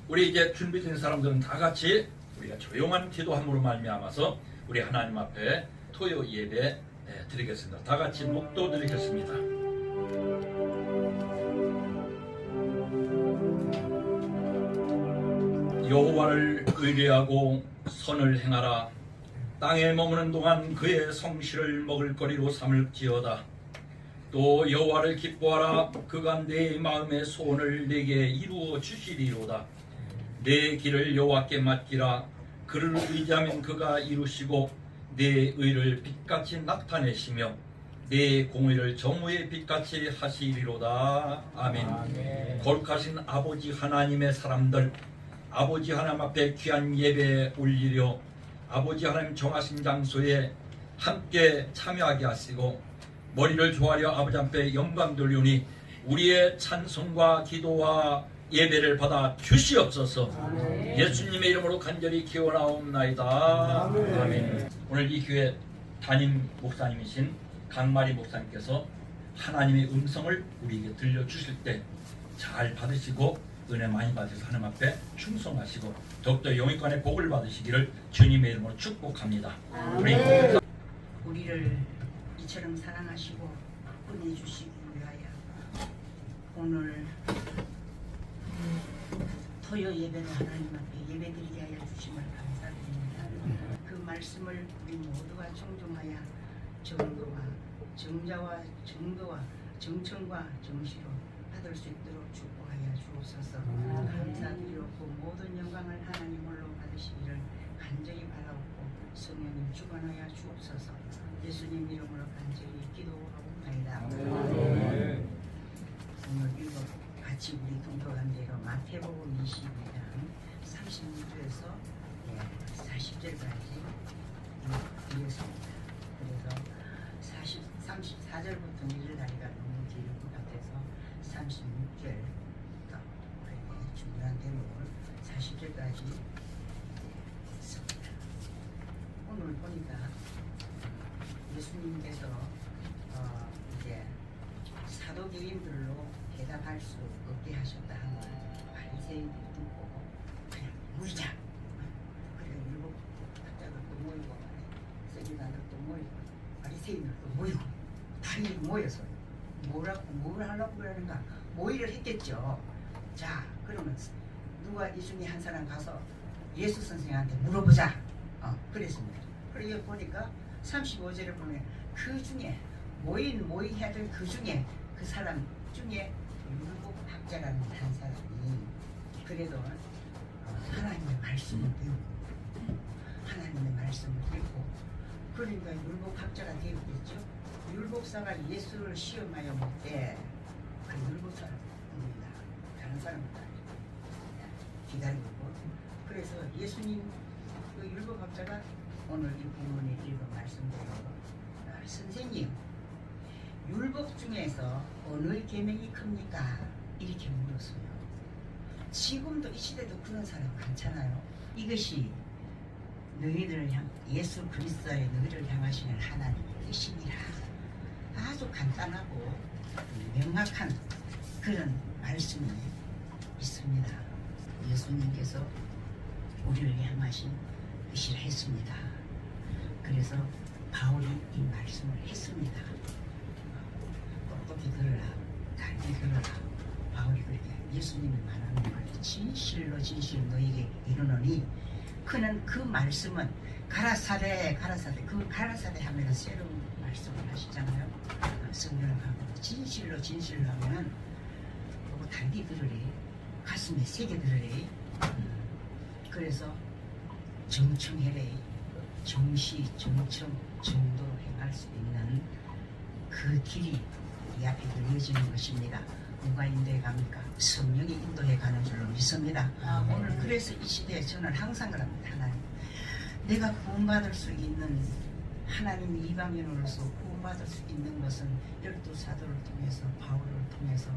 우리 이제 준비된 사람들은 다 같이 우리가 조용한 기도함으로 말미암아서 우리 하나님 앞에 토요 예배 드리겠습니다. 다 같이 목도 드리겠습니다. 여호와를 의뢰하고 선을 행하라. 땅에 머무는 동안 그의 성실을 먹을거리로 삼을지어다. 또 여호와를 기뻐하라. 그가 내 마음의 소원을 내게 이루어 주시리로다. 내 길을 여호와께 맡기라. 그를 의지하면 그가 이루시고 내 의를 빛같이 나타내시며 내 공의를 정오의 빛같이 하시리로다. 아멘. 거룩하신 아버지 하나님의 사람들, 아버지 하나님 앞에 귀한 예배 올리려 아버지 하나님 정하신 장소에 함께 참여하게 하시고 머리를 조아려 아버지 앞에 영광 돌리오니 우리의 찬송과 기도와 예배를 받아 주시옵소서. 아멘. 예수님의 이름으로 간절히 기원하옵나이다. 아멘. 아멘. 오늘 이 교회 담임 목사님이신 강마리 목사님께서 하나님의 음성을 우리에게 들려주실 때 잘 받으시고 은혜 많이 받으셔서 하나님 앞에 충성하시고 더욱더 영육간의 복을 받으시기를 주님의 이름으로 축복합니다. 우리를 이처럼 사랑하시고 은혜 주시기 위하여 오늘 토요 예배를 하나님 앞에 예배드리게 하여 주심을 감사드립니다. 그 말씀을 우리 모두가 청종하여 정도와 정자와 정도와 정청과 정시로 받을 수 있도록 축복하여 주옵소서. 감사드리옵고 모든 영광을 하나님 홀로 받으시기를 간절히 바라옵고 성령님 주관하여 주옵소서. 예수님 이름으로 간절히 기도하옵나이다. 오늘 읽어 같이 우리 동도한 대로 마태복음 22장 36절에서 40절까지 읽었습니다. 그래서 34절부터 읽을 다리가 너무 길 것 같아서 36절 중요한 대목을 40절까지 읽습니다. 오늘 보니까 예수님께서 이제 사도교인들로 대답할 수 없게 하셨다 하는 바리새인들이 보고 그냥 모이자. 그래서 일곱 학자들도 모이고 세리나들도 모이고 바리새인들도 모이고 다 모여서 뭘 하려고 그러는가 모의를 했겠죠. 자 그러면 누가 이 중에 한 사람 가서 예수 선생님한테 물어보자. 그랬습니다. 그리고 보니까 35절에 보면 그 중에 모의해야 될 그 중에 그 사람 중에 율법학자라는 한 사람이 그래도 하나님의 말씀을 배우고 하나님의 말씀을 듣고 그러니까 율법학자가 되었겠죠. 율법사가 예수를 시험하여 못돼 그 율법사입니다. 다른 사람은 기다리고 그래서 예수님 그 율법학자가 오늘 이 본문에 읽은 말씀대로 선생님 율법 중에서 어느 계명이 큽니까? 이렇게 물었어요. 지금도 이 시대도 그런 사람 많잖아요. 이것이 너희들을 예수 그리스도의 너희를 향하시는 하나님의 뜻이니라. 아주 간단하고 명확한 그런 말씀이 있습니다. 예수님께서 우리를 향하신 뜻이라 했습니다. 그래서 바울이 이 말씀을 했습니다. 똑똑히 들으라, 달리 들으라. 바울이 그렇게 예수님이 말하는 말 진실로 진실 너에게 이르노니 그는 그 말씀은 가라사대 그 가라사대 하면 새로운 말씀을 하시잖아요. 성경을 하고 진실로 진실로 하면은 그거 달리 들으래, 가슴에 새겨 들으래. 그래서 정청해래, 정시 정청 정도로 행할 수 있는 그 길이 이 앞에 열려지는 것입니다. 누가 인도해 갑니까? 성령이 인도해 가는 줄로 믿습니다. 오늘 그래서 이 시대에 저는 항상 그럽니다. 하나님, 내가 구원받을 수 있는 하나님 이방인으로서 구원받을 수 있는 것은 12사도를 통해서 바울을 통해서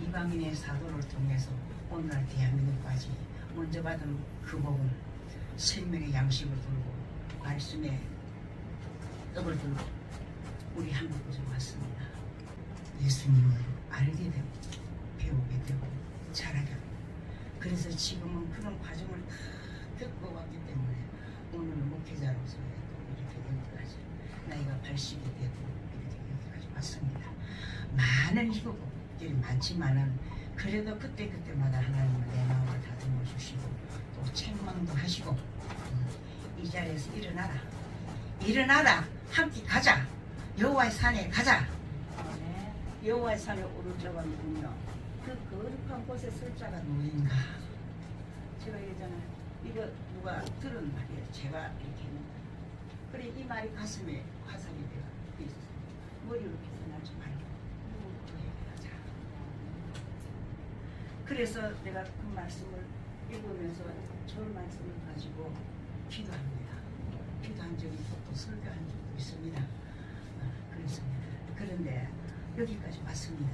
이방인의 사도를 통해서 오늘날 대한민국까지 먼저 받은 그 복은 생명의 양식을 들고 말씀의 떡을 들고 우리 한국까지 왔습니다. 예수님을 알게 되고 배우게 되고 잘하게 되고 그래서 지금은 그런 과정을 다 겪고 왔기 때문에 오늘 목회자로서 또 이렇게 여기까지 나이가 80이 되고 이렇게 여기까지 왔습니다. 많은 희곡들이 많지만은 그래도 그때그때마다 하나님은 내 마음을 다듬어 주시고 또 책망도 하시고 이 자리에서 일어나라 함께 가자 여호와의 산에 가자. 여호와의 산에 오를 자가 누구냐 그 거룩한 곳에 설 자가 누구인가. 제가 얘기했잖아요. 이거 누가 들은 말이에요. 제가 이렇게 했는데 그래 이 말이 가슴에 화살이 되어 있어서 머리로 벗어나지 말고 누구 그 얘기하자. 그래서 내가 그 말씀을 읽으면서 저 말씀을 가지고 기도합니다. 기도한 적이 있고 또 설교한 적도 있습니다. 그렇습니다. 그런데 여기까지 왔습니다.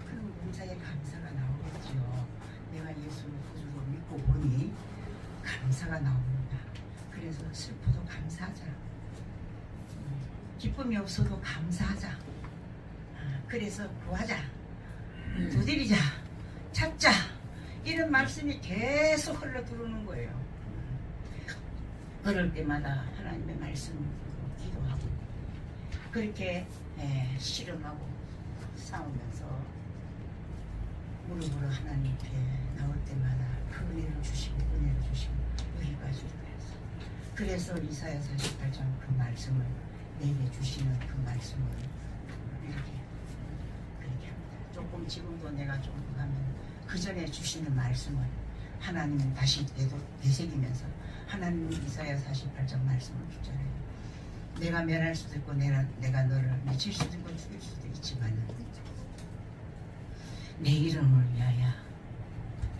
그럼 감사에 감사가 나오겠죠. 내가 예수를 구주로 믿고 보니 감사가 나옵니다. 그래서 슬퍼도 감사하자. 기쁨이 없어도 감사하자. 그래서 구하자. 두드리자. 찾자. 이런 말씀이 계속 흘러 들어오는 거예요. 그럴 때마다 하나님의 말씀으로 기도하고 그렇게 실험하고 싸우면서 무릎으로 하나님께 나올 때마다 그 은혜를 주시고 여기까지 해서 그래서 이사야 48장 그 말씀을 내게 주시는 그 말씀을 이렇게 그렇게 합니다. 조금 지금도 내가 좀 가면 그 전에 주시는 말씀을 하나님은 다시 되새기면서 하나님은 이사야 48장 말씀을 붙잖아요. 내가 멸할 수도 있고 내가 너를 미칠 수도 있고 죽일 수도 있지만 내 이름을 위하여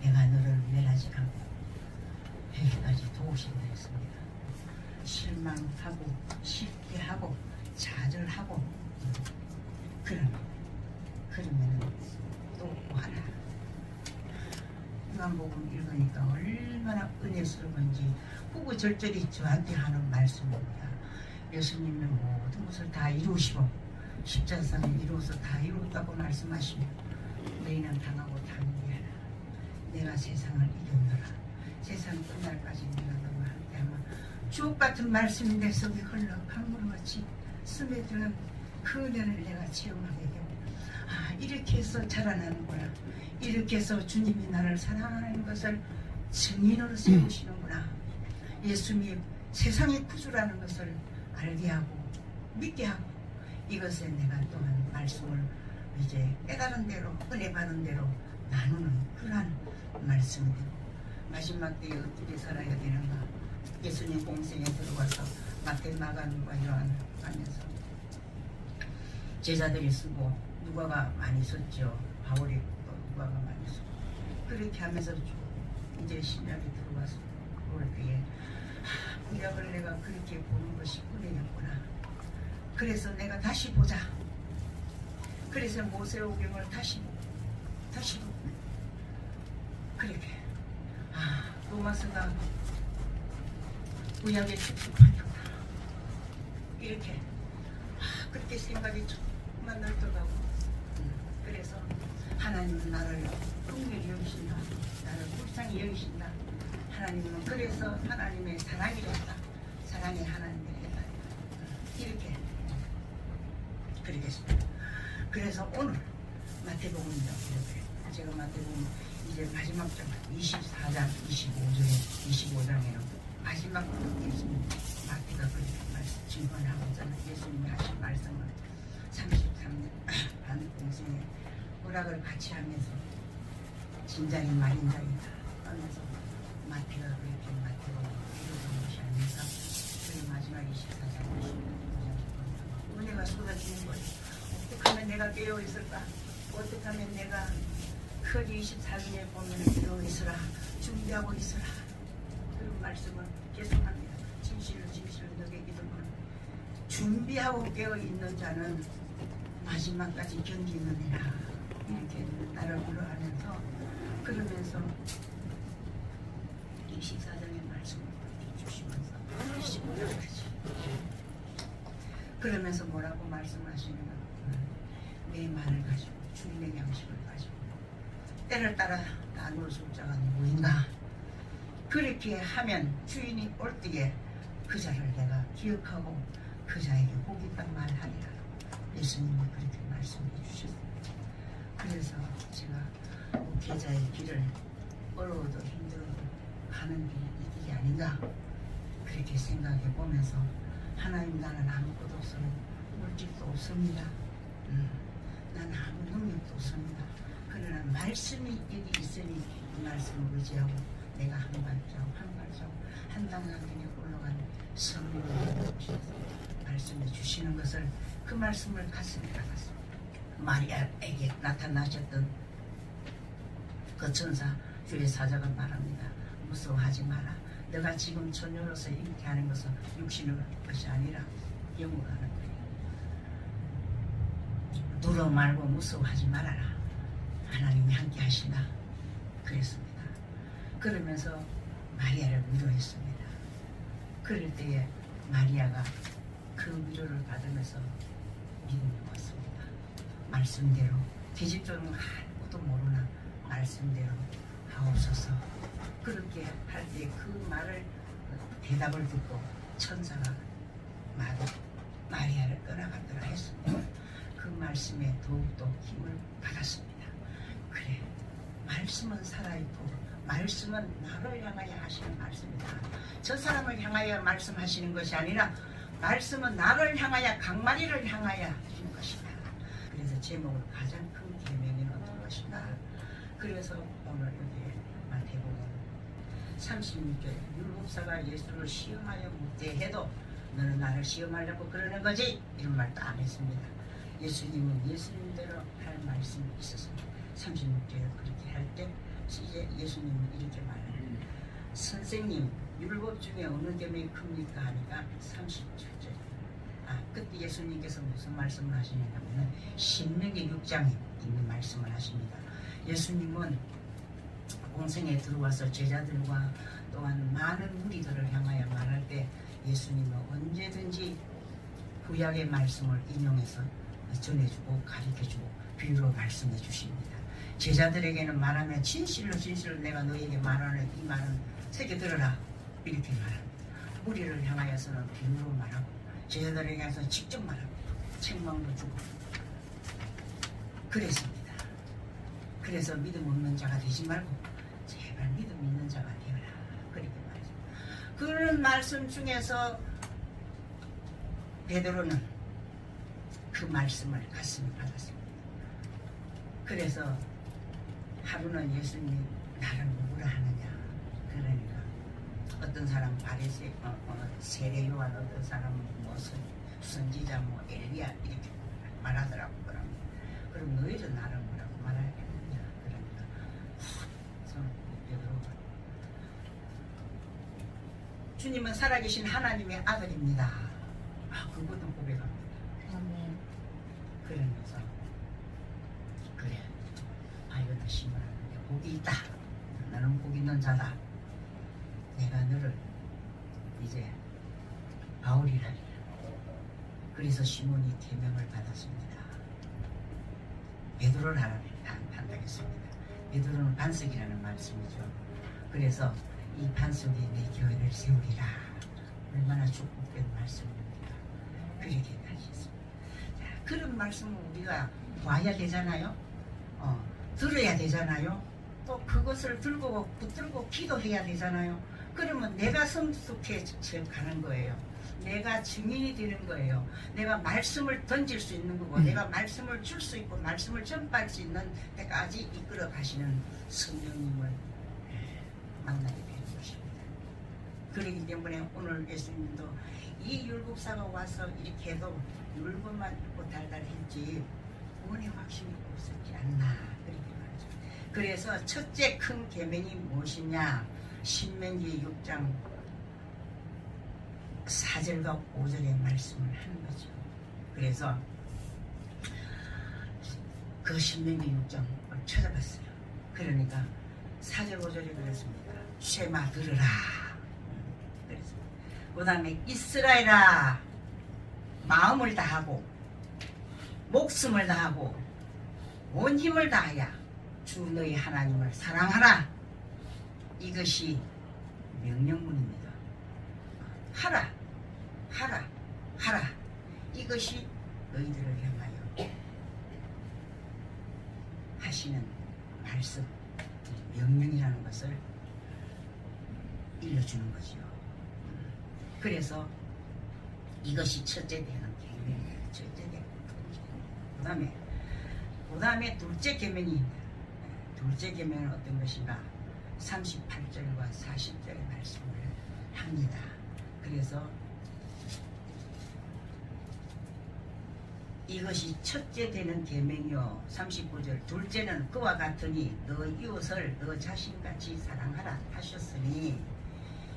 내가 너를 멸하지 않고 여기까지 도우신다 했습니다. 실망하고 실패하고 좌절하고 그러면 또 하나 요한복음 읽으니까 얼마나 은혜스러운지 후구절절히 저한테 하는 말씀입니다. 예수님은 모든 것을 다 이루시고 십자가상에 이루어서 다 이루었다고 말씀하시며 너희는 당하고 당하라. 내가 세상을 이겼노라. 세상 끝날까지 내가 너와 함께하며 주옥같은 말씀이 내 속에 흘러 강물같이 스며드는 그 은혜를 내가 체험하게 되고 이렇게 해서 자라나는구나. 이렇게 해서 주님이 나를 사랑하는 것을 증인으로 세우시는구나. 예수님이 세상의 구주라는 것을 알게 하고 믿게 하고 이것에 내가 또한 말씀을 이제 깨달은 대로 은혜 받은 대로 나누는 그러한 말씀이 되고 마지막 때에 어떻게 살아야 되는가. 예수님 공생에 들어가서 마태 마가 누가 요한 하면서 제자들이 쓰고 누가가 많이 썼죠. 바울이 또 누가가 많이 쓰고 그렇게 하면서 이제 신약에 들어가서 올 때에 구약을 내가 그렇게 보는 것이 은혜였구나. 그래서 내가 다시 보자. 그래서 모세오경을 다시 보고 그렇게 로마서가 구약의 특수판이구나. 이렇게 그렇게 생각이 정말 넓어가고 그래서 하나님은 나를 긍휼히 여기신다. 나를 불쌍히 여기신다. 하나님은 그래서 하나님의 사랑이랬다. 사랑의 하나님이랬다. 이렇게 그러겠습니다. 그래서 오늘 마태복음입니다. 제가 마태복음 이제 마지막 장 24장 25장에는 마지막 예수님 마태가 그렇게 말씀 증언하고 있잖아요. 예수님이 하신 말씀을 33년 반 공생에 오락을 같이 하면서 진자니 말인자이다 하면서 마태가 그렇게 마태복음을 이루어진 것이 아닌가. 그리고 마지막 24장 25장 은혜가 쏟아지는 거예요. 어떻게 하면 내가 깨어 있을까? 어떻게 하면 내가 그 24년에 보면 깨어 있으라. 준비하고 있으라. 그런 말씀을 계속합니다. 진실로 너게 기도는 준비하고 깨어 있는 자는 마지막까지 견디느니라. 이렇게 나를 불러하면서 그러면서 24장의 말씀을 주시면서 25장까지 그러면서 뭐라고 말씀하시는가. 내 말을 가지고 주님의 양식을 가지고 때를 따라 나눌 숫자가 누구인가. 그렇게 하면 주인이 올 때에 그 자를 내가 기억하고 그 자에게 복이 있단 말하리라. 예수님이 그렇게 말씀해 주셨어요. 그래서 제가 목회자의 길을 어려워도 힘들어도 가는 길이 이 길이 아닌가 그렇게 생각해 보면서 하나님 나는 아무것도 없어요. 물질도 없습니다. 나는 아무 능력도 없습니다. 그러나 말씀이 여기 있으니 이 말씀을 의지하고 내가 한 발자국 한 발자국 한 단계 한 단계 올라가는 성령을 말씀해 주시는 것을 그 말씀을 가슴에 담았습니다. 마리아에게 나타나셨던 그 천사 주의 사자가 말합니다. 무서워하지 마라. 너가 지금 처녀로서 이렇게 하는 것은 육신의 것이 아니라 영으로 하는 거예요. 두려워 말고 무서워하지 말아라. 하나님이 함께 하신다. 그랬습니다. 그러면서 마리아를 위로했습니다. 그럴 때에 마리아가 그 위로를 받으면서 믿음이 왔습니다. 말씀대로 계집종은 아무것도 모르나 말씀대로 하옵소서. 그렇게 할 때 그 말을 대답을 듣고 천사가 마리아를 떠나갔더라 했습니다. 그 말씀에 더욱더 힘을 받았습니다. 그래, 말씀은 살아있고 말씀은 나를 향하여 하시는 말씀이다. 저 사람을 향하여 말씀하시는 것이 아니라 말씀은 나를 향하여 강마리를 향하여 하시는 것이다. 그래서 제목을 가장 큰 계명이 어떤 것인가. 그래서 오늘 여기 마태복음 36절 율법사가 예수를 시험하여 묻되 해도 너는 나를 시험하려고 그러는 거지? 이런 말도 안 했습니다. 예수님은 예수님대로 할 말씀이 있었습니다. 36절을 그렇게 할 때 이제 예수님은 이렇게 말합니다. 선생님, 율법 중에 어느 계명이 큽니까? 하니까 37절. 그때 예수님께서 무슨 말씀을 하시냐면 신명기 6장에 있는 말씀을 하십니다. 예수님은 공생에 들어와서 제자들과 또한 많은 무리들을 향하여 말할 때 예수님은 언제든지 구약의 말씀을 인용해서 전해주고 가르쳐주고 비유로 말씀해 주십니다. 제자들에게는 말하면 진실로 내가 너에게 말하는 이 말은 새겨 들어라 이렇게 말합니다. 무리를 향하여서는 비유로 말하고 제자들에게서 직접 말합니다. 책망도 주고 그랬습니다. 그래서 믿음 없는 자가 되지 말고 제발 믿음 있는 자가 되어라 그렇게 말했습니다. 그런 말씀 중에서 베드로는 그 말씀을 가슴에 받았습니다. 그래서 하루는 예수님이 나를 누구라 하느냐. 그러니까 어떤 사람 바리새 세례 요한, 어떤 사람은 뭐 선지자 뭐 엘리야 이렇게 말하더라고. 그럼 너희들 나를 뭐라고 말하겠느냐. 그러니까 베드로가 주님은 살아계신 하나님의 아들입니다. 그것도 고백합니다. 그러면서 그래, 이것도 심으라는데 복이 있다. 나는 복 있는 자다. 내가 너를 이제 바울이라니. 그래서 시몬이 계명을 받았습니다. 베드로를 하라고 판단했습니다. 베드로는 반석이라는 말씀이죠. 그래서 이 반석에 내 교회를 세우리라. 얼마나 축복된 말씀입니다. 그렇게까지 했습니다. 그런 말씀을 우리가 와야 되잖아요. 들어야 되잖아요. 또 그것을 들고 붙들고 기도해야 되잖아요. 그러면 내가 성숙해져 가는 거예요. 내가 증인이 되는 거예요. 내가 말씀을 던질 수 있는 거고 내가 말씀을 줄 수 있고 말씀을 전파할 수 있는 데까지 이끌어 가시는 성령님을 만나게 되는 것입니다. 그렇기 때문에 오늘 예수님도 이 율법사가 와서 이렇게 해도 율법만 읽고 달달했지 구원의 확신이 없었지 않나 그렇게 말하죠. 그래서 첫째 큰 계명이 무엇이냐. 신명기 6장 4절과 5절의 말씀을 하는 거죠. 그래서 그 신명기 6장을 찾아봤어요. 그러니까 4절 5절이 그랬습니다. 쉐마 들으라. 그랬습니다. 그 다음에 이스라엘아 마음을 다하고 목숨을 다하고 온 힘을 다하여 주 너희 하나님을 사랑하라. 이것이 명령문입니다. 하라, 하라, 하라. 이것이 너희들을 향하여 하시는 말씀, 명령이라는 것을 일러주는 거죠. 그래서 이것이 첫째 되는 계명이에요. 첫째 계명. 그 다음에 둘째 계명이, 둘째 계명은 어떤 것인가? 38절과 40절의 말씀을 합니다. 그래서 이것이 첫째 되는 계명이요. 39절. 둘째는 그와 같으니 너 이웃을 너 자신같이 사랑하라 하셨으니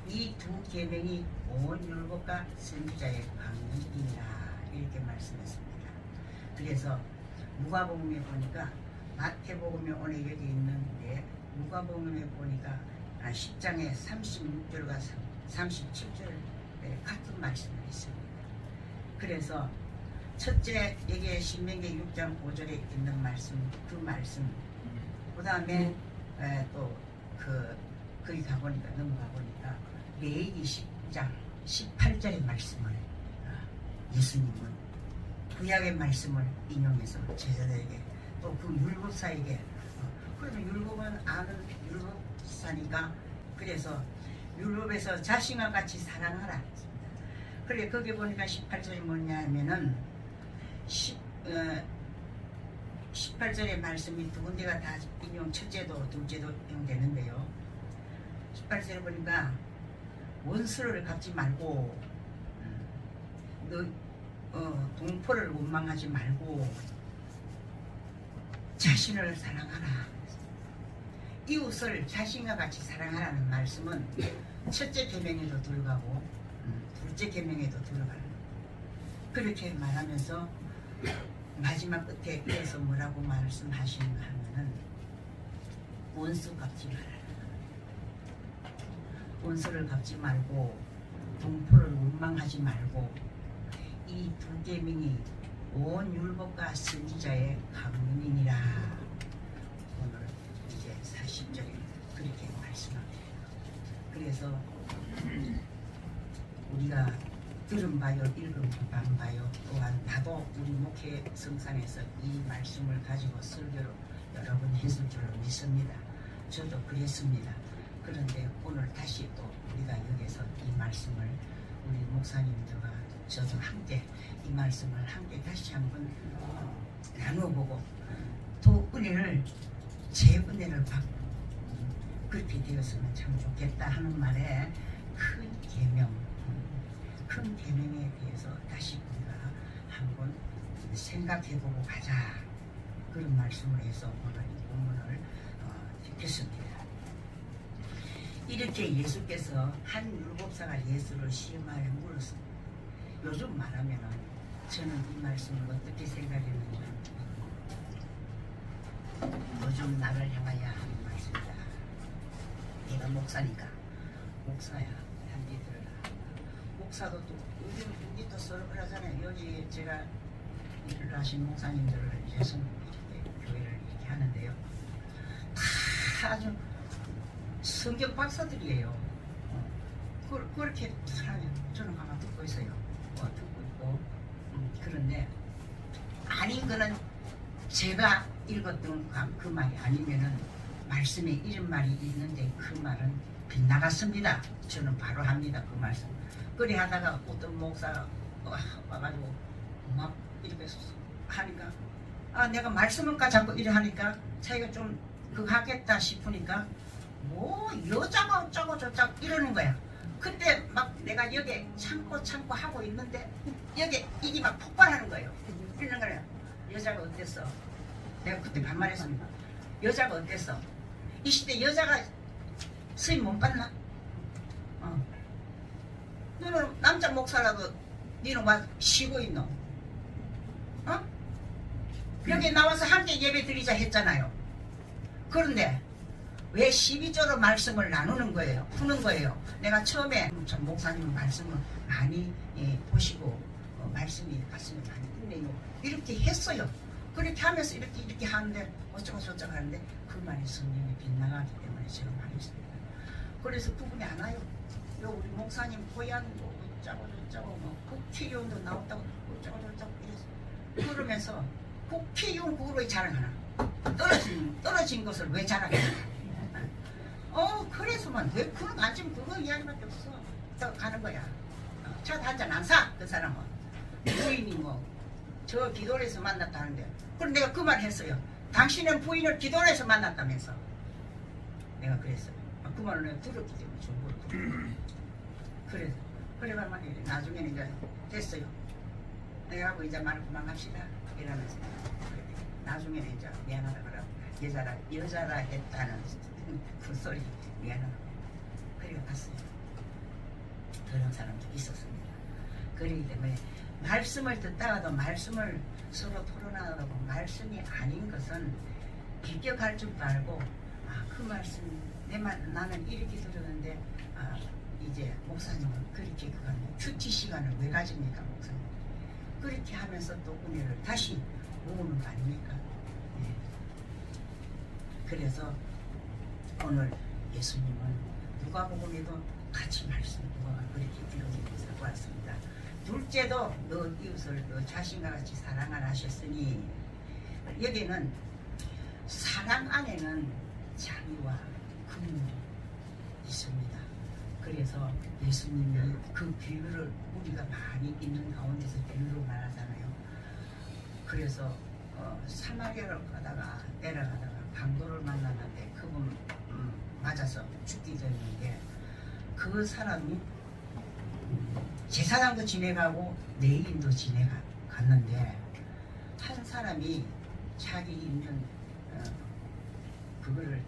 이 두 계명이 온 율법과 선지자의 강론이니라. 이렇게 말씀했습니다. 그래서 누가복음에 보니까, 마태복음에 오늘 여기 있는데 누가복음에 보니까 10장에 36절과 37절에 같은 말씀을 있습니다. 그래서 첫째 여기에 신명기 6장 5절에 있는 말씀, 그 말씀, 그 다음에 또 거기 가보니까, 넘어가 보니까 레위기 10장 18절의 말씀을 예수님은 구약의 말씀을 인용해서 제자들에게, 또 그 율법사에게, 그러면 율법은 아는 율법사니까, 그래서 율법에서 자신과 같이 사랑하라. 그래 거기 보니까 18절이 뭐냐 하면은 18절의 말씀이 두 군데가 다 인용, 첫째도 둘째도 인용되는데요. 18절에 보니까 원수를 갚지 말고, 동포를 원망하지 말고 자신을 사랑하라. 이웃을 자신과 같이 사랑하라는 말씀은 첫째 계명에도 들어가고 둘째 계명에도 들어가는, 그렇게 말하면서 마지막 끝에 이어서 뭐라고 말씀하시는가 하면은 원수 갚지 말아라. 원수를 갚지 말고 동포를 원망하지 말고, 이 두 계명이 온 율법과 선지자의 강론이니라. 오늘 이제 40절에 그렇게 말씀합니다. 그래서 우리가 들은 바요, 읽은 바요, 또한 나도 우리 목회 성산에서 이 말씀을 가지고 설교를 여러 번 했을 줄로 믿습니다. 저도 그랬습니다. 그런데 오늘 다시 또 우리가 여기서 이 말씀을 우리 목사님들과 저도 함께 이 말씀을 함께 다시 한번 나누어보고, 또 은혜를, 제 은혜를 받고 그렇게 되었으면 참 좋겠다 하는 말에 큰 계명, 큰 계명에 대해서 다시 우리가 한번 생각해보고 가자, 그런 말씀을 해서 오늘 이 본문을 듣겠습니다. 이렇게 예수께서 한 율법사가 예수를 시험하여 물었습니다. 요즘 말하면은 저는 이 말씀을 어떻게 생각했는지, 요즘 나를 향하여 하는 말씀이다. 내가 목사니까, 목사야 한디 들어라. 목사도 또 요즘 우리 또 서로 그러잖아요. 여기 제가 일을 하신 목사님들을 위해서 이렇게 교회를 이렇게 하는데요, 다 아주 성경 박사들이에요. 그렇게 사람이, 저는 가만 듣고 있어요. 듣고 있고, 그런데 아닌 거는 제가 읽었던 그 말이 아니면은 말씀에 이런 말이 있는데 그 말은 빗나갔습니다. 저는 바로 합니다, 그 말씀. 그래 하다가 어떤 목사가 와가지고 막 이렇게 하니까, 내가 말씀을까 자꾸 이래 하니까 자기가 좀 그거 하겠다 싶으니까 뭐 여자가 어쩌고 저쩌고 이러는 거야. 그때 막 내가 여기 참고 하고 있는데 여기 이게 막 폭발하는 거예요. 이러는 거예요. 여자가 어땠어? 내가 그때 반말했습니다. 여자가 어땠어? 이 시대 여자가 수입 못 받나? 너는 남자 목사라도 너는 와 쉬고 있노? 여기 나와서 함께 예배 드리자 했잖아요. 그런데 왜 12조로 말씀을 나누는 거예요? 푸는 거예요. 내가 처음에 전 목사님 말씀을 많이 보시고 말씀이 가슴에 많이 있네요. 이렇게 했어요. 그렇게 하면서 이렇게 하는데 어쩌고 저쩌고 하는데 그 말이 성령이 빗나가기 때문에 제가 말했습니다. 그래서 부분이 안 와요. 요 우리 목사님 고향 뭐 어쩌고 저쩌고 뭐 국회의원도 나왔다고 어쩌고 저쩌고 이래서 그러면서 국회의원 그거로 자랑하나 떨어진 것을 왜 자랑해? 그래서만 왜 그런 안심 그거 이야기밖에 없어. 또 가는 거야. 차 한잔 안 사 그 사람은 부인이 뭐 저 기도원에서 만났다 하는데 그럼 내가 그 말 했어요. 당신은 부인을 기도원에서 만났다면서 내가 그랬어요. 그 말을 내가 들었기 때문에 좀 그래서 그래가 말이야. 나중에는 이제 됐어요. 내가 하고 이제 말을 그만합시다 이러면서 나중에는 이제 미안하다 그러고 여자라 했다는 그 소리 미안하다 그래 갔어요. 그런 사람도 있었습니다. 그러기 때문에 말씀을 듣다가도 말씀을 서로 토론하다가 말씀이 아닌 것은 비껴갈 줄 알고 그 말씀 나는 이렇게 들었는데 이제 목사님은 그렇게 그간 큐티 시간을 왜 가집니까 목사님? 그렇게 하면서 또 은혜를 다시 모으는 거 아닙니까? 네. 그래서 오늘 예수님은 누가복음에도 같이 말씀 누가가 그렇게 기록해서 보았습니다. 둘째도 너 이웃을 너 자신과 같이 사랑하라 하셨으니 여기는 사랑 안에는 자비와 긍휼이 있습니다. 그래서 예수님이 그 비유를 우리가 많이 있는 가운데서 비유로 말하잖아요. 그래서 사마리아를 가다가 내려가다가 강도를 만났는데 그분 맞아서 죽게 됐는데 그 사람이 제사장도 지내가고 내인도 지내갔는데 한 사람이 자기 있는 그거를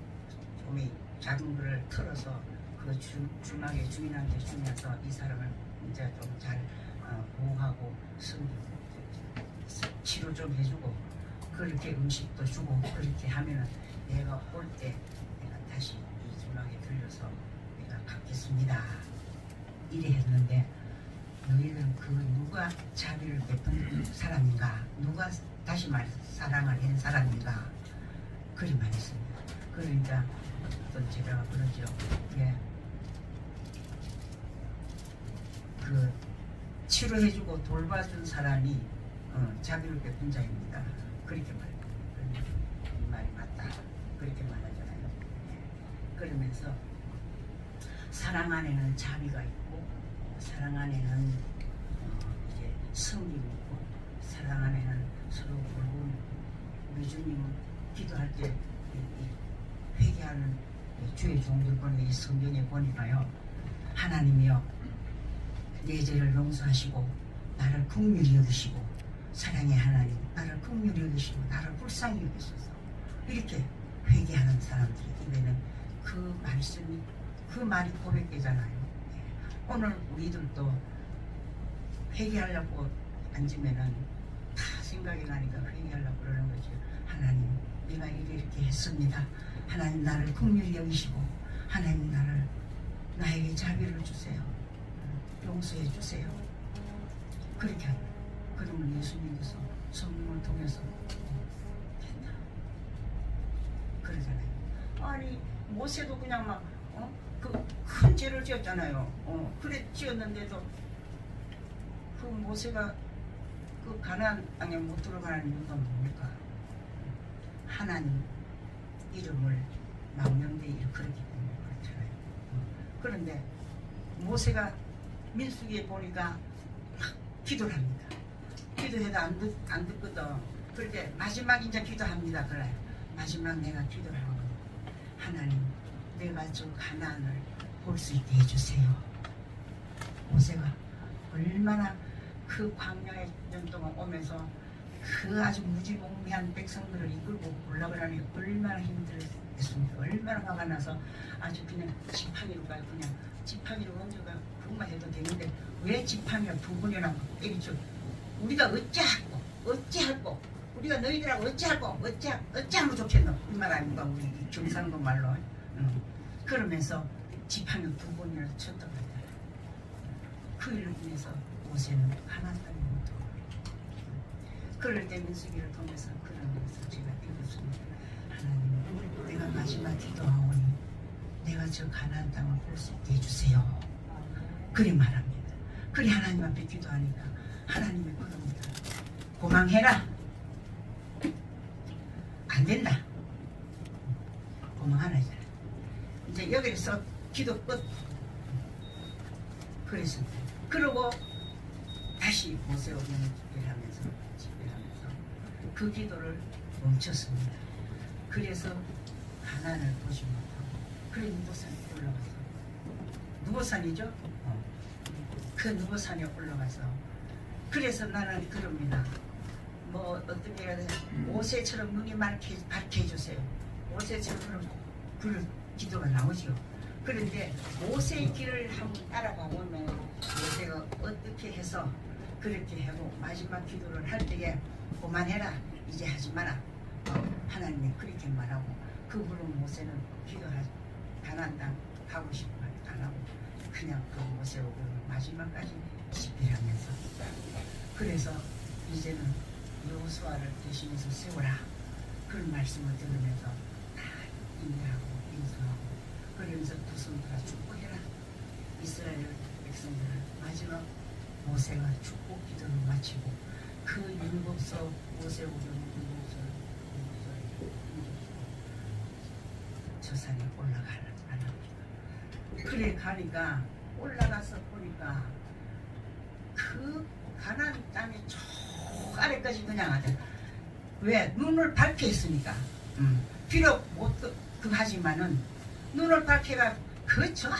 좀 작은 거를 털어서 그 주막에 주인한테 주면서 이 사람을 이제 좀 잘 보호하고 치료 좀 해주고 그렇게 음식도 주고 그렇게 하면은 내가 올 때 내가 다시 이 주막에 들려서 내가 갚겠습니다. 이래 했는데 너희는 그 누가 자비를 베푼 사람인가? 누가 다시 말 사랑을 한 사람인가? 그리 말했습니다. 그러니까 또 제가 그러죠. 예. 그 치료해주고 돌봐준 사람이 자비를 베푼 자입니다. 그렇게 말해요. 이 말이 맞다. 그렇게 말하잖아요. 예. 그러면서 사랑 안에는 자비가 있고 사랑 안에는 이제 성김이 있고 사랑 안에는 서로 돌보는 우리 주님은 기도할 때 회개하는 주의 종들 보내 이 성경에 보니까요 하나님이여 내 죄를 용서하시고 나를 긍휼히 여기시고 사랑의 하나님 나를 긍휼히 여기시고 나를 불쌍히 여기소서 이렇게 회개하는 사람들이 입에는 그 말씀이 그 말이 고백되잖아요. 오늘 우리들도 회개하려고 앉으면은 다 생각이 나니까 회개하려고 그러는 거죠. 하나님 내가 이렇게 했습니다. 하나님 나를 긍휼히 여기시고 하나님 나에게 자비를 주세요. 용서해 주세요. 그렇게 하요. 그러면 예수님께서 성령을 통해서 된다. 그러잖아요. 아니 모세도 그냥 막 그 큰 죄를 지었잖아요. 그래 지었는데도 그 모세가 그 가나안 땅에 못 들어가는 이유가 뭡니까? 하나님 이름을 망령되이 그렇기 때문에 그렇잖아요. 그런데 모세가 민수기에 보니까 기도를 합니다. 기도해도 안 듣거든. 그런데 마지막 이제 기도합니다. 그래 마지막 내가 기도를 하는 거예요. 하나님 내가 저 가나안을 볼 수 있게 해주세요. 모세가 얼마나 그 광야에 년 동안 오면서 그 아주 무지몽매한 백성들을 이끌고 올라가라니 얼마나 힘들었습니까? 얼마나 화가 나서 아주 그냥 지팡이로 가요. 그냥 지팡이로 얹어가 그것만 해도 되는데 왜 지팡이를 두 번이나 때리죠? 우리가 어찌할꼬 우리가 너희들하고 어찌하면 좋겠노? 이 말 아닙니까? 우리 경상도 말로. 그러면서 지팡이 두 번이나 쳤다고 했잖아요. 그 일로 인해서 모세는 가나안 땅에 못 들어가요. 그럴 때 민수기를 통해서 그런 것을 제가 읽었습니다. 하나님, 내가 마지막 기도하오니 내가 저 가나안 땅을 볼 수 있게 해주세요. 그리 말합니다. 그리 하나님 앞에 기도하니까 하나님이 그럽니다. 고망해라. 안 된다. 고망하라잖아. 이제 여기서 기도 끝. 그랬습니다. 그러고 다시 모세오경을 집필하면서 그 기도를 멈췄습니다. 그래서 가나안을 보지 못하고 그래 누보산에 올라가서 누보산이죠? 그 누보산에 올라가서 그래서 나는 그럽니다. 뭐 어떻게 해야 돼? 모세처럼 눈이 밝게 해주세요. 모세처럼 그 기도가 나오죠. 그런데 모세의 길을 한번 따라가 보면 모세가 어떻게 해서 그렇게 하고 마지막 기도를 할 때에 그만해라 이제 하지 마라. 하나님이 그렇게 말하고 그 후로 모세는 기도하지 가나안 땅 가고 싶은 말 안 하고 그냥 그 모세오고 마지막까지 집필하면서 그래서 이제는 여호수아를 대신해서 세워라 그런 말씀을 들으면서 다 인내하고 인수하고 그러면서 두 손 다 축복해라. 이스라엘 백성들을 마지막 모세가 축복 기도를 마치고 그 율법서 모세오경 율법서를 저 산에 올라가라 안 합니다. 그래 가니까 올라가서 보니까 그 가나안 땅에 저 아래까지 그냥 하대. 왜? 눈을 밝게 했으니까. 비록 못 그 하지만은 눈을 밝게가 그 저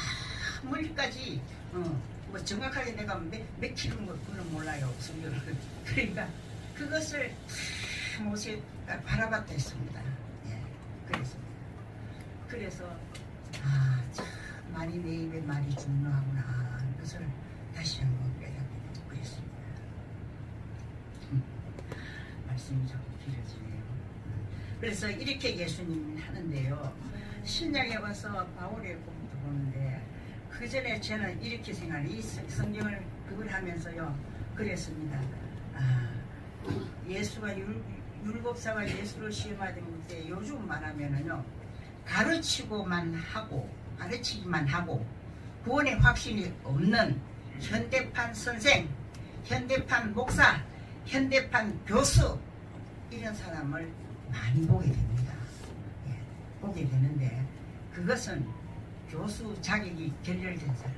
멀리까지 뭐 정확하게 내가 몇 킬로는 몰라요 성경을. 그러니까 그것을 다 모세가 바라봤다 했습니다. 예, 그랬습니다. 그래서 참 말이 내 입에 말이 중요하구나 하는 것을 다시 한번 깨닫게 되고 그랬습니다. 말씀이 자꾸 길어지네요. 그래서 이렇게 예수님이 하는데요. 신약에 와서 바울의 공부도 보는데 그 전에 저는 이렇게 생각해요. 이 성경을 그걸 하면서요. 그랬습니다. 예수가 율법사가 예수를 시험하던 때 요즘 말하면은요. 가르치기만 하고 구원의 확신이 없는 현대판 선생, 현대판 목사, 현대판 교수 이런 사람을 많이 보게 됩니다. 예, 보게 되는데 그것은 교수 자격이 결렬된 사람,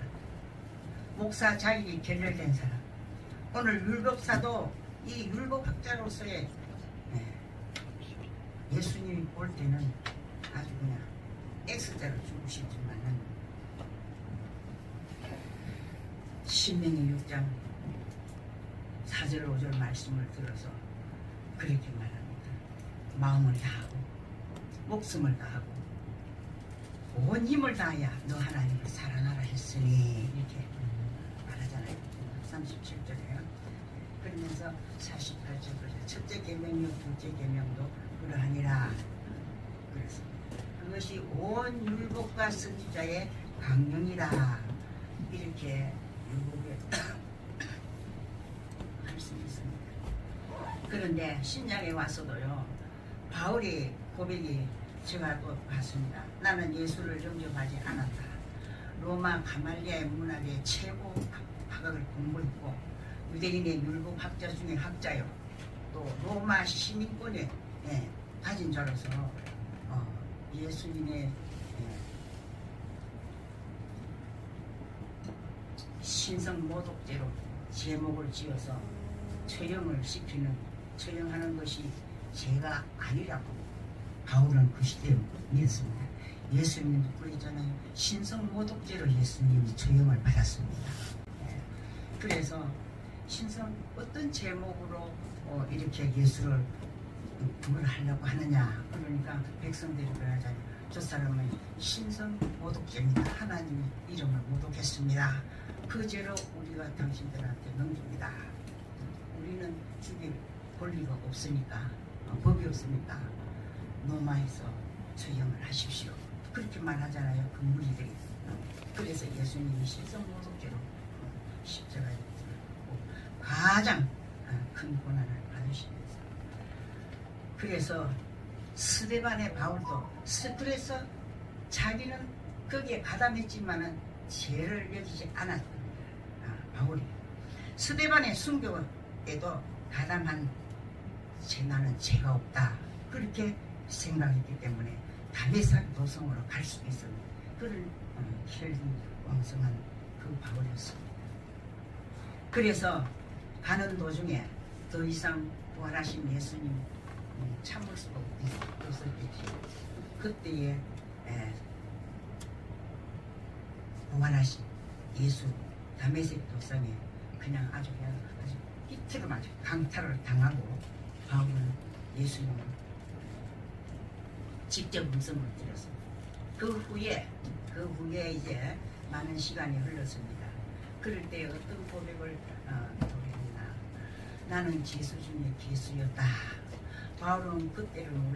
목사 자격이 결렬된 사람, 오늘 율법사도 이 율법학자로서의 예수님이 볼 때는 아주 그냥 X자로 죽으시지만은 신명기 6장 4절 5절 말씀을 들어서 그렇게 말합니다. 마음을 다하고 목숨을 다하고 온 힘을 다하여 너 하나님을 사랑하라 했으니 이렇게 말하잖아요. 37절에요. 그러면서 48절 첫째 계명이요 둘째 계명도 그러하니라 그랬습니다. 그것이 온 율법과 선지자의 강령이라 이렇게 율법에 말씀이 있습니다. 그런데 신약에 와서도요 바울이 고백이 제가 또 봤습니다. 나는 예수를 영접하지 않았다. 로마 가말리아의 문학의 최고 학학을 공부했고 유대인의 율법학자 중에 학자요 또 로마 시민권에 가진 자로서 예수님의 신성 모독죄로 제목을 지어서 처형을 시키는 처형하는 것이 죄가 아니라고 바울은 그 시대에 믿었습니다. 예수님도 그랬잖아요. 신성 모독죄로 예수님이 처형을 받았습니다. 그래서 신성 어떤 제목으로 이렇게 예수를 그걸 하려고 하느냐 그러니까 백성들이 그러잖아요. 저 사람은 신성 모독죄입니다. 하나님의 이름을 모독했습니다. 그 죄로 우리가 당신들한테 넘깁니다. 우리는 죽일 권리가 없으니까 법이 없으니까 로마에서 처형을 하십시오. 그렇게 말하잖아요. 그 무리들이. 그래서 예수님이 신성 모독죄로 십자가에 가장 큰 고난을 받으시면서 그래서 스데반의 바울도 그래서 자기는 거기에 가담했지만은 죄를 여기지 않았던 바울이 스데반의 순교에도 가담한 나는 죄가 없다 그렇게 생각했기 때문에 다메섹 도성으로 갈 수 있었는데 그런 혈기왕성한 그 바울이었습니다. 그래서 가는 도중에 더 이상 부활하신 예수님 참을 수가 없었겠지. 그때에 부활하신 예수 다메섹 도성에 그냥 아주 이틀을 아주 강탈을 당하고 바울은 예수님을 직접 음성을 드렸습니다. 그 후에 이제 많은 시간이 흘렀습니다. 그럴 때 어떤 고백을 했나? 나는 죄수 중에 죄수였다. 바울은 그때는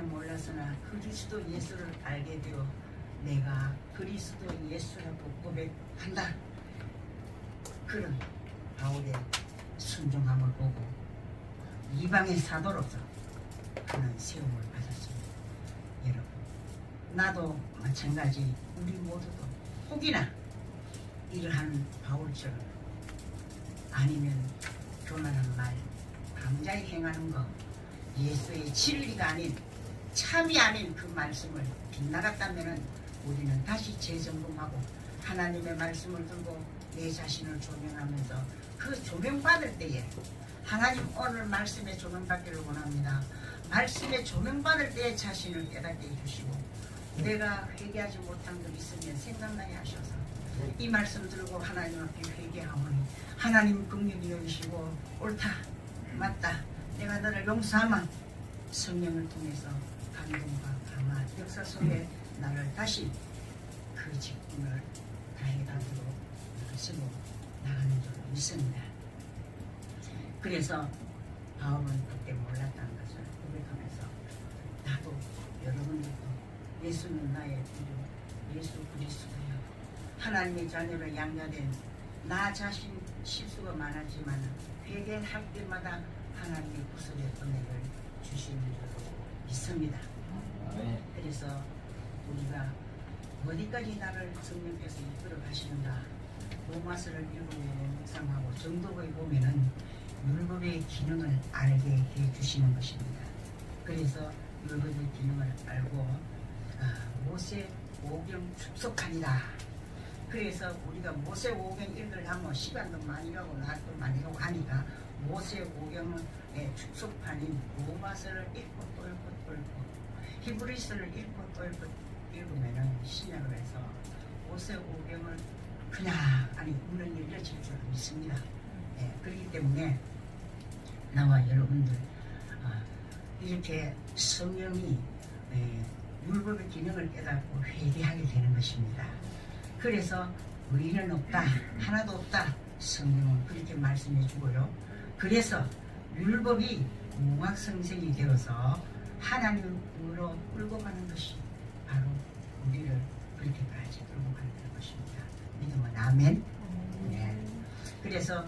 몰랐으나 그리스도 예수를 알게 되어 내가 그리스도 예수라고 고백한다. 그런 바울의 순종함을 보고 이방의 사도로서 그는 세움을 받았습니다. 여러분, 나도 마찬가지 우리 모두도 혹이나 이러한 바울처럼 아니면 교만한 말, 강자히 행하는 것, 예수의 진리가 아닌 참이 아닌 그 말씀을 빗나갔다면 우리는 다시 재점검하고 하나님의 말씀을 들고 내 자신을 조명하면서 그 조명받을 때에 하나님 오늘 말씀에 조명받기를 원합니다. 말씀에 조명받을 때에 자신을 깨닫게 해주시고 내가 회개하지 못한 것 있으면 생각나게 하셔서 이 말씀 들고 하나님 앞에 회개하오니 하나님 긍휼히 여기시고 옳다 맞다 내가 너를 용서하마 성령을 통해서 감동과 강화 역사 속에 나를 다시 그 직분을 다해가도록 쓰고 나가는 줄 믿습니다. 그래서 바울은 그때 몰랐다는 것을 고백하면서 나도 여러분들도 예수는 나의 구주 예수 그리스도여 하나님의 자녀로 양자된 나 자신 실수가 많았지만 회개할 때마다 하나님의 구속의 은혜를 주시는 줄로 믿습니다. 그래서 우리가 어디까지 나를 성령께서 이끌어 가시는가 로마서를 읽고 묵상하고 정독에 보면은 율법의 기능을 알게 해 주시는 것입니다. 그래서 율법의 기능을 알고 모세 오경 축속하니라. 그래서 우리가 모세 오경 읽으려면 시간도 많이 가고 날도 많이 가고 하니까 모세 오경의 축속판인 로마서를 읽고 또 읽고 또 읽고 히브리서를 읽고 또 읽고 읽으면은 신약을 해서 모세 오경을 그냥 문을 열려질 줄 믿습니다. 그렇기 때문에 나와 여러분들 이렇게 성령이 율법의 기능을 깨닫고 회개하게 되는 것입니다. 그래서 의인은 없다 하나도 없다 성령은 그렇게 말씀해 주고요. 그래서 율법이 몽학성생이 되어서 하나님으로 끌고 가는 것이 바로 우리를 그렇게까지 끌고 가는 것입니다. 믿으면 아멘. 네. 그래서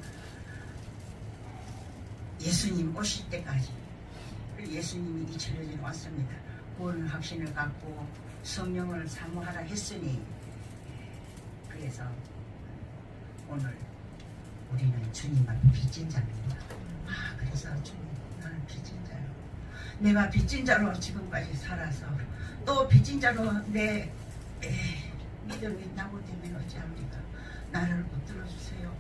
예수님 오실 때까지 예수님이 2000년 전에 왔습니다. 구원 확신을 갖고 성령을 사모하라 했으니 그래서 오늘 우리는 주님 앞에 빚진 자입니다. 그래서 주님 나는 빚진 자요. 내가 빚진 자로 지금까지 살아서 또 빚진 자로 내 믿음이 나고 때문에 어찌합니까? 나를 붙들어 주세요.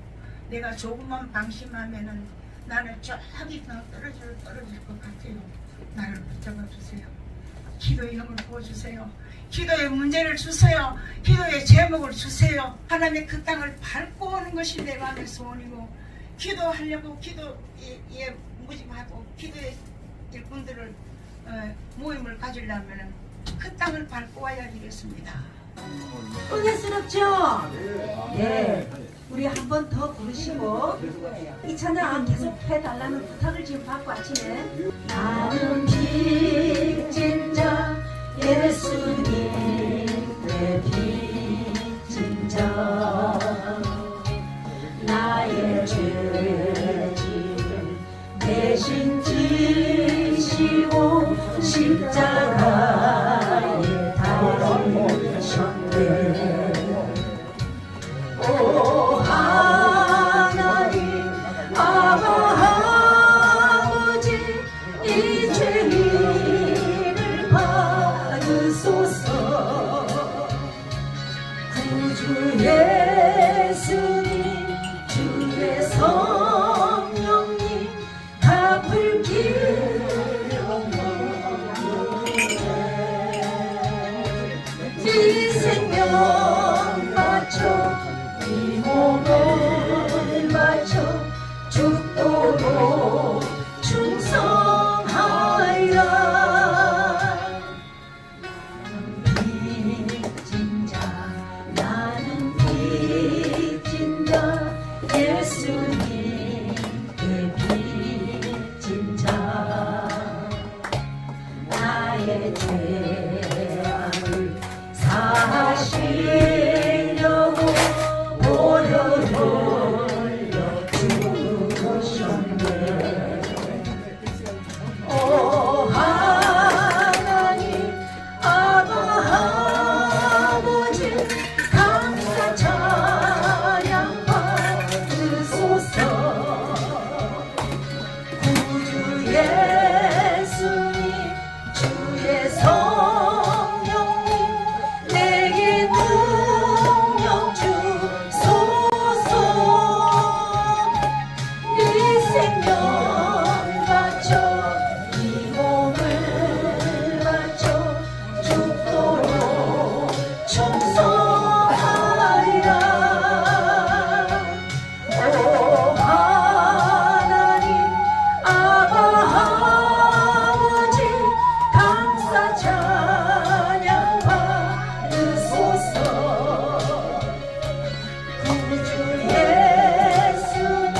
내가 조금만 방심하면은 나는 저기 떨어질 것 같아요. 나를 붙잡아 주세요. 기도의 힘을 부어주세요. 기도의 문제를 주세요. 기도의 제목을 주세요. 하나님의 그 땅을 밟고 오는 것이 내 마음의 소원이고 기도하려고 기도에 모집하고 기도의 일꾼들을 모임을 가지려면 그 땅을 밟고 와야 되겠습니다. 은혜스럽죠? 네. 우리 한 번 더 부르시고 이 찬양 계속 해달라는 부탁을 지금 받고 아침에 나는 빚진 자 예수님 내 빚진 자 나의 죄짐 대신 지 지시고 십자가에 달리셨네. 오 하나님 아버지 이 죄인을 받으소서. 구주 예수님 주의 성령님 갚을 길 없네. 이 생명 바쳐 이 몸을 바쳐 죽도록 충성하리라. 빚진 자 나는 빚진 자 예수님께 빚진 자. 나의 죄악을 사하시려고 보혈 흘려주셨네. 오 하나님 아버지 감사 찬양 받으소서. 구주 예수님 주의 성령님 내게 능력 주소서. 이 생명 바쳐 이 몸을 바쳐 죽도록 충성하리라. 오 하나님 아버지 감사 찬양 받으소서. 구주 예수님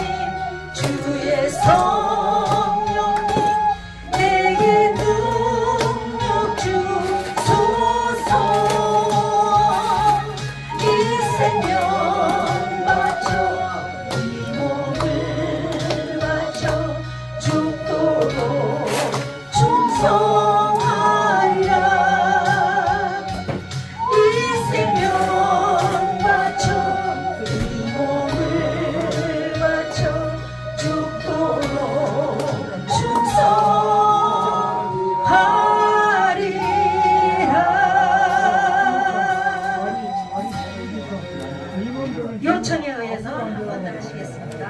주의 성령님 내게 능력 주소서. 이 생명 바쳐 이 몸을 바쳐 죽도록 충성하리라. 이 생명 바쳐 이 몸을 바쳐 죽도록 충성하리라. 요청에 의해서 한 번 더 하시겠습니다.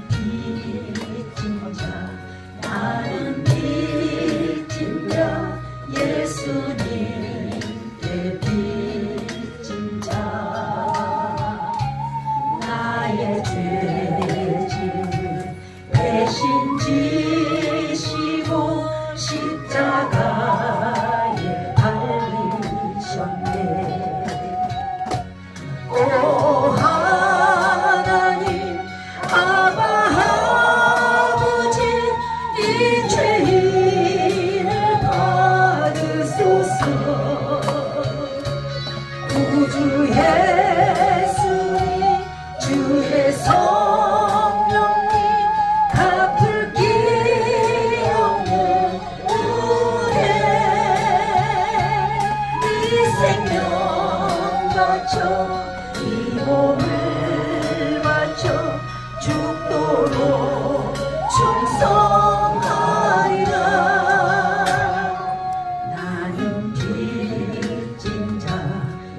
빚진 자 나는 빚진 자 예수님께 빚진 자. 나의 죄짐을 대신 지시고 십자가에 달리셨네. 오 하나님 아버지 이 죄인을 받으소서. 구주 예수님 주의 성령님 갚을 길 없는 은혜. 이 생명 바쳐 이 몸을 바쳐 죽도록 충성하리라. 나는 빚진 자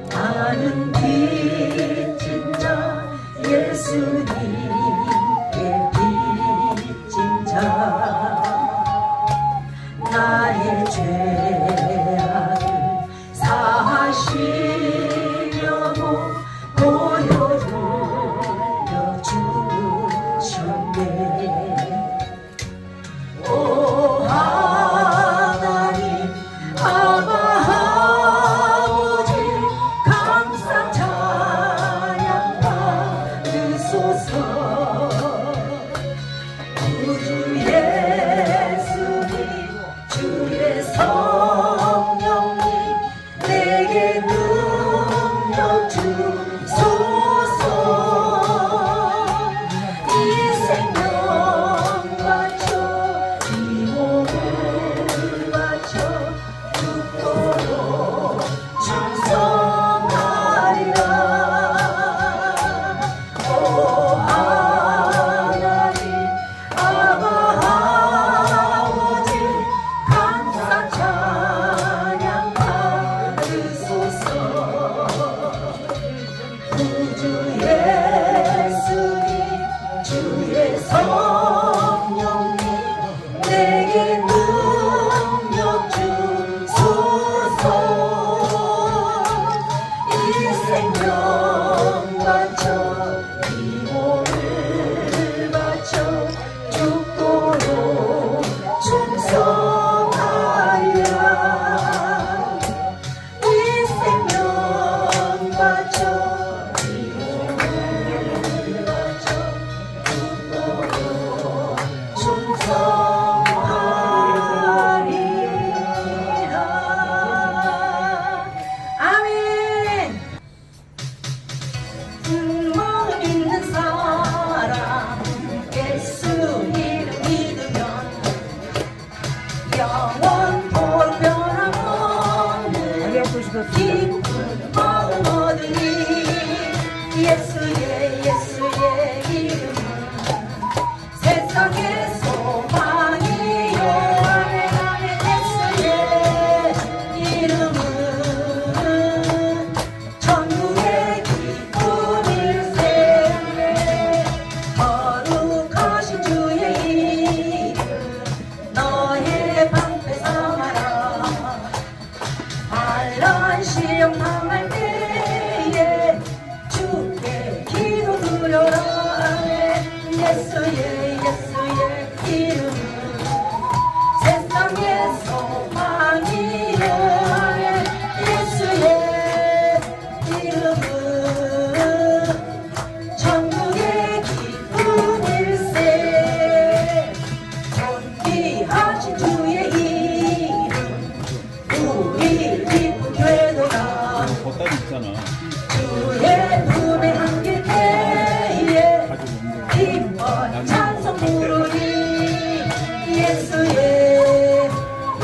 나는 빚진 자 예수님께 빚진 자. 나의 죄악을 사하시려고 보혈 흘려주셨네. 오 하나님 아버지 감사 찬양 받으소서. 구주 능력 주소서. 이 생명 바쳐 이 몸을 바쳐 죽도록 충성하리라. 오 하나님 아바 아버지 감사 찬양 받으소서. 구주 예수님 주의 성령님 내게 능력 주소서. 이 생명 바쳐 이 몸을 바쳐 죽도록 충성하리라. 이 생명 바쳐 이 몸을 바쳐 죽도록 충성하리라. 아멘. 못 믿는 사람 예수 이름 믿으면 영원토록 변함없는 기쁜 마음 얻으니 예수의 이름은 세상의 소망이요. 아멘 아멘. 예수의 이름은 천국의 기쁨일세. 거룩하신 주의 이름 너의 방패 삼아라. 환난 시험 당할 때에 주께 기도 드려라. 아멘. 예수의 이름은 세상의 소망이요. 아멘. 예수의 이름은 천국의 기쁨일세. 존귀하신 주의 이름 우리 기쁨 되도다. 겉다리 있잖아. 주의 눈에 안길 때에 기뻐 찬송 부르니 예수의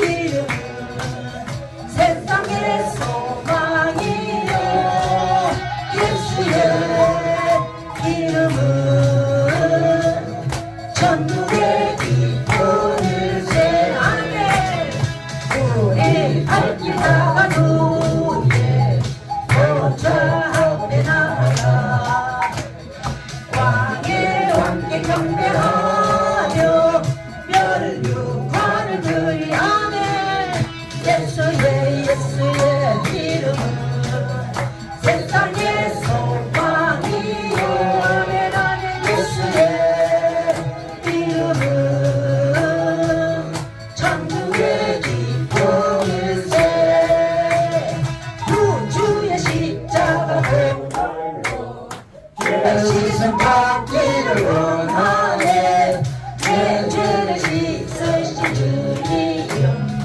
이름은 세상의 소망이요. 예수의 이름은 천국의 기쁨일세. 아멘. 우리 발길 나가는 거처 앞에 나아가 왕의 왕께 경배하며 멸류관을 드리. 아멘. 예수의 이름은 세상의 소망이요. 아멘 아멘. 예수의 이름은 천국의 기쁨일세. 구주의 십자가를 시선 받기를 원하네. 내 죄를 씻으신 주 이름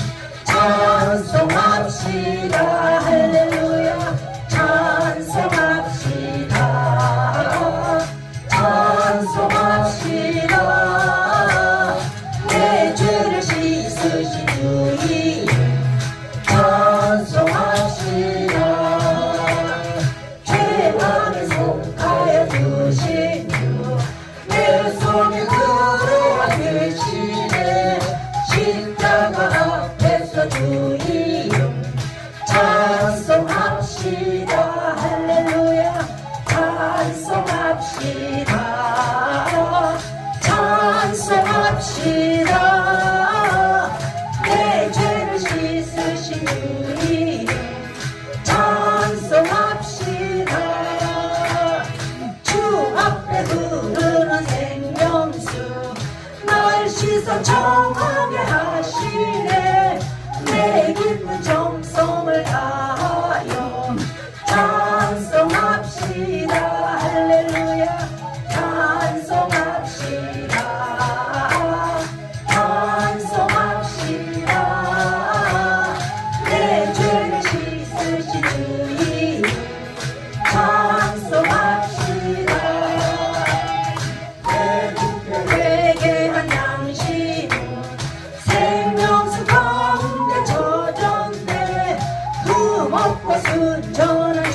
찬송합시다. 할렐루야. 찬송합시다. 찬송합시다. 내 죄를 씻으신 주 이름 찬송합시다. 죄악에 속하여 두신 주 내 손에 들어와 계시네. 십자가 앞에서 주 이름 찬송합시다. 할렐루야. 찬송합시다. 찬송합시다. 내 죄를 씻으신 주 이름 찬송합시다. 주 앞에 흐르는 생명수 날 씻어 정하게 하시네. 내 기쁜 정성을 다하여 높고 순전한